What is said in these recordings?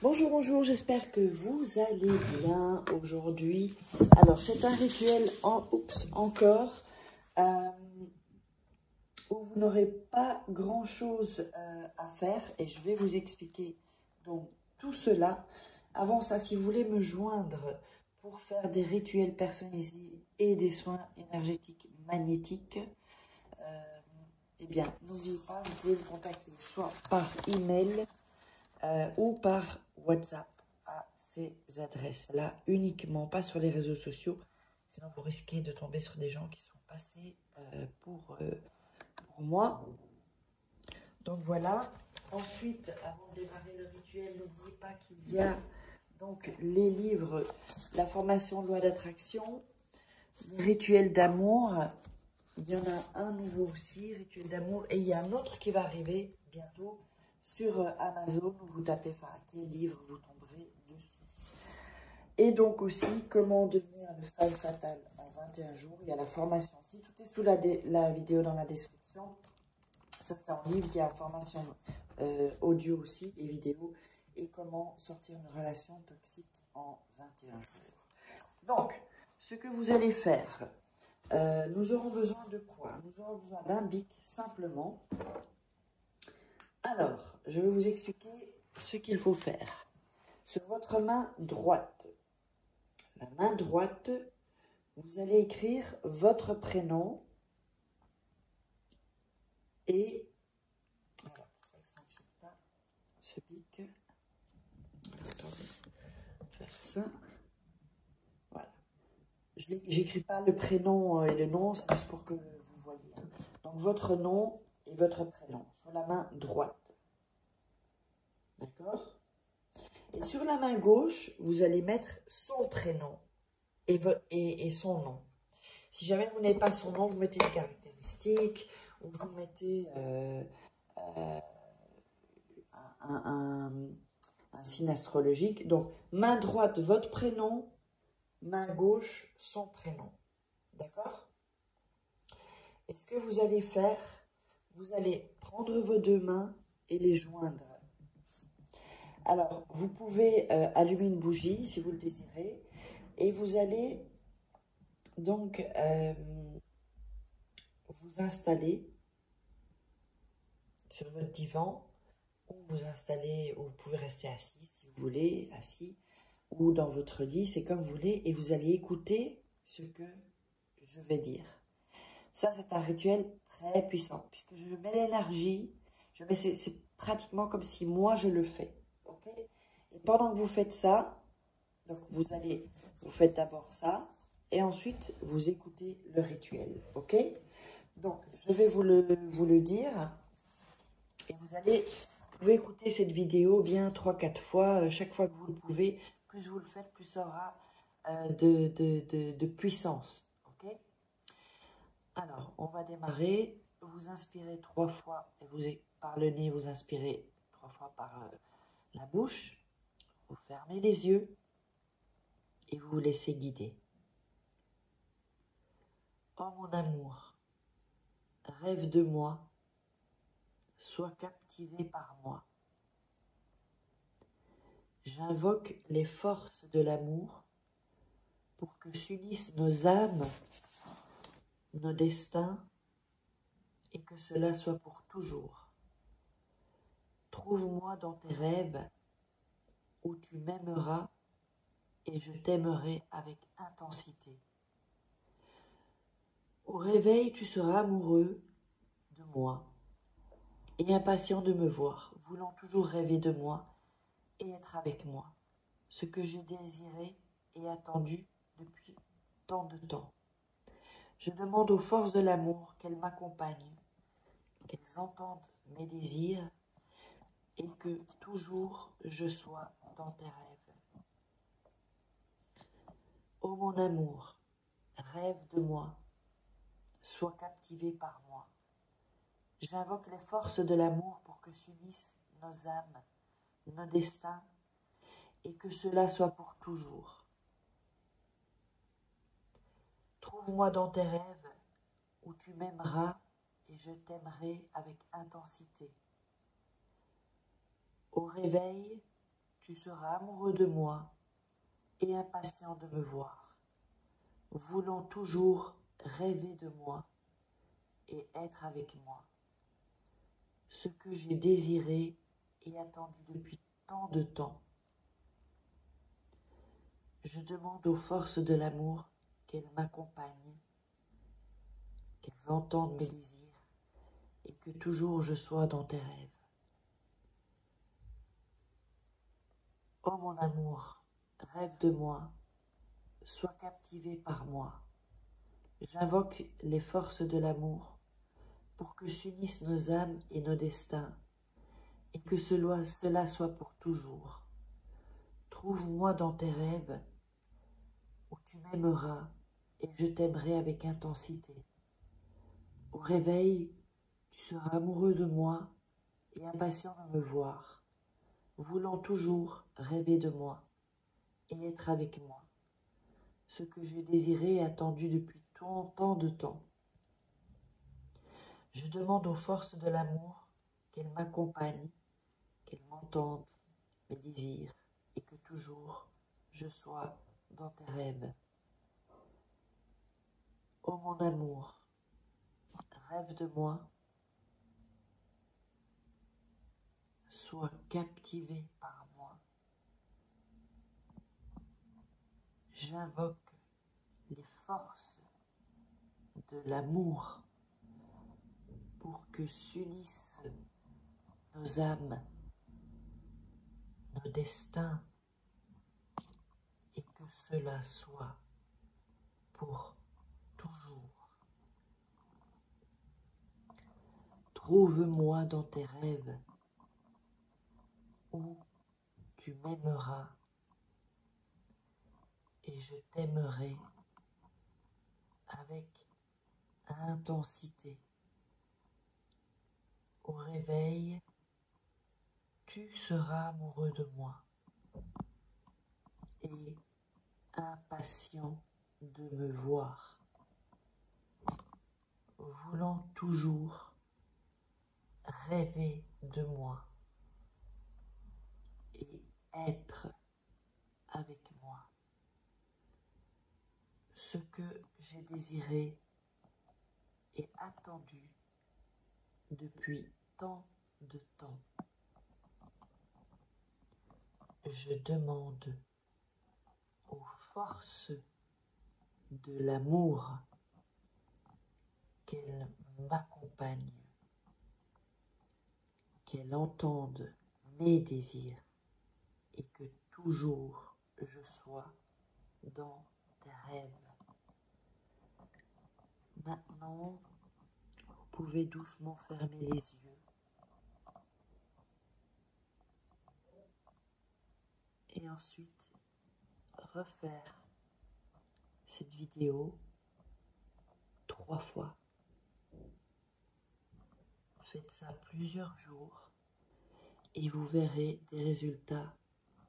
Bonjour, bonjour, j'espère que vous allez bien aujourd'hui. Alors, c'est un rituel encore où vous n'aurez pas grand-chose à faire et je vais vous expliquer donc tout cela. Avant ça, si vous voulez me joindre pour faire des rituels personnalisés et des soins énergétiques magnétiques, eh bien, n'oubliez pas, vous pouvez me contacter soit par email ou par WhatsApp à ces adresses-là, uniquement, pas sur les réseaux sociaux, sinon vous risquez de tomber sur des gens qui sont passés pour moi. Donc voilà. Ensuite, avant de démarrer le rituel, n'oubliez pas qu'il y a donc les livres, la formation loi d'attraction, rituel d'amour. Il y en a un nouveau aussi, rituel d'amour, et il y a un autre qui va arriver bientôt sur Amazon, où vous tapez Faraké livre, vous tomberez dessus. Et donc aussi, comment devenir une femme fatale en 21 jours. Il y a la formation aussi, tout est sous la vidéo dans la description. Ça, c'est en livre, il y a la formation audio aussi et vidéo. Et comment sortir une relation toxique en 21 jours. Donc, ce que vous allez faire, nous aurons besoin de quoi? Nous aurons besoin d'un bic, simplement. Alors, je vais vous expliquer ce qu'il faut faire. Sur votre main droite, la main droite, vous allez écrire votre prénom et voilà, ça ne fonctionne pas, ce bic. Attendez, faire ça. Voilà. Je n'écris pas le prénom et le nom, c'est juste pour que vous voyez. Donc, votre nom et votre prénom sur la main droite. D'accord? Et sur la main gauche, vous allez mettre son prénom et son nom. Si jamais vous n'avez pas son nom, vous mettez les caractéristiques, ou vous mettez un signe astrologique. Donc, main droite, votre prénom, main gauche, son prénom. D'accord? Et ce que vous allez faire, vous allez prendre vos deux mains et les joindre. Alors, vous pouvez allumer une bougie si vous le désirez. Et vous allez donc vous installer sur votre divan, ou vous installer, ou vous pouvez rester assis si vous voulez, assis, ou dans votre lit, c'est comme vous voulez, et vous allez écouter ce que je vais dire. Ça, c'est un rituel très puissant, puisque je mets l'énergie, c'est pratiquement comme si moi je le fais. Okay? Et pendant que vous faites ça, donc vous faites d'abord ça, et ensuite vous écoutez le rituel, ok? Donc je vais vous le dire, et vous pouvez écouter cette vidéo bien 3-4 fois, chaque fois que vous le pouvez. Plus vous le faites, plus ça aura de puissance, ok? Alors, on va démarrer. Vous inspirez 3 fois, et par le nez, vous inspirez 3 fois par la bouche. Vous fermez les yeux et vous vous laissez guider. Oh mon amour, rêve de moi, sois captivé par moi. J'invoque les forces de l'amour pour que s'unissent nos âmes, nos destins, et que cela soit pour toujours. Trouve-moi dans tes rêves où tu m'aimeras et je t'aimerai avec intensité. Au réveil, tu seras amoureux de moi et impatient de me voir, voulant toujours rêver de moi et être avec moi, ce que j'ai désiré et attendu depuis tant de temps. Je demande aux forces de l'amour qu'elles m'accompagnent, qu'elles entendent mes désirs et que toujours je sois dans tes rêves. Ô mon amour, rêve de moi, sois captivé par moi. J'invoque les forces de l'amour pour que s'unissent nos âmes, nos destins, et que cela soit pour toujours. Trouve-moi dans tes rêves où tu m'aimeras et je t'aimerai avec intensité. Au réveil, tu seras amoureux de moi et impatient de me voir, voulant toujours rêver de moi et être avec moi. Ce que j'ai désiré et attendu depuis tant de temps. Je demande aux forces de l'amour qu'elles m'accompagnent, qu'elles entendent mes désirs et que toujours je sois dans tes rêves. Oh mon amour, rêve de moi, sois captivé par moi. J'invoque les forces de l'amour pour que s'unissent nos âmes et nos destins et que cela soit pour toujours. Trouve-moi dans tes rêves où tu m'aimeras et je t'aimerai avec intensité. Au réveil, tu seras amoureux de moi et impatient de me voir, voulant toujours rêver de moi et être avec moi, ce que j'ai désiré et attendu depuis tant de temps. Je demande aux forces de l'amour qu'elles m'accompagnent, qu'elles m'entendent mes désirs et que toujours je sois dans tes rêves. Oh mon amour, rêve de moi, sois captivé par moi. J'invoque les forces de l'amour pour que s'unissent nos âmes, nos destins, et que cela soit pour toujours. Trouve-moi dans tes rêves où tu m'aimeras et je t'aimerai avec intensité. Au réveil, tu seras amoureux de moi et impatient de me voir, voulant toujours rêver de moi et être avec moi. Ce que j'ai désiré et attendu depuis tant de temps. Je demande aux forces de l'amour qu'elles m'accompagnent, qu'elles entendent mes désirs et que toujours je sois dans tes rêves. Maintenant, vous pouvez doucement fermer les yeux et ensuite refaire cette vidéo 3 fois. Faites ça plusieurs jours et vous verrez des résultats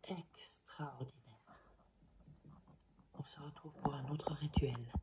extraordinaires. On se retrouve pour un autre rituel.